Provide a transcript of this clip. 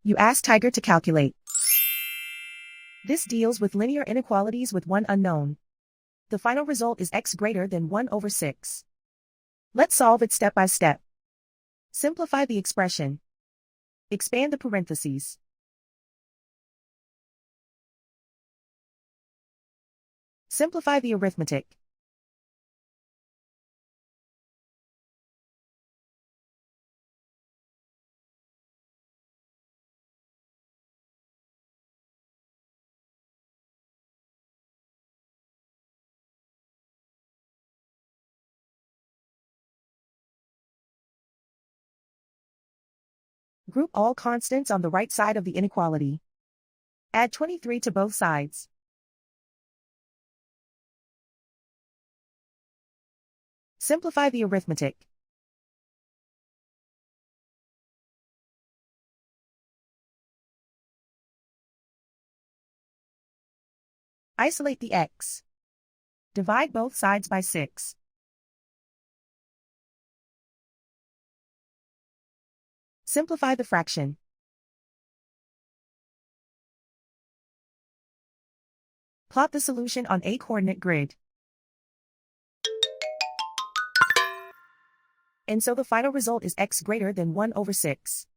You ask Tiger to calculate. This deals with linear inequalities with one unknown. The final result is x greater than 1 over 6. Let's solve it step by step. Simplify the expression. Expand the parentheses. Simplify the arithmetic. Group all constants on the right side of the inequality. Add 23 to both sides. Simplify the arithmetic. Isolate the x. Divide both sides by 6. Simplify the fraction. Plot the solution on a coordinate grid. And so the final result is x greater than 1 over 6.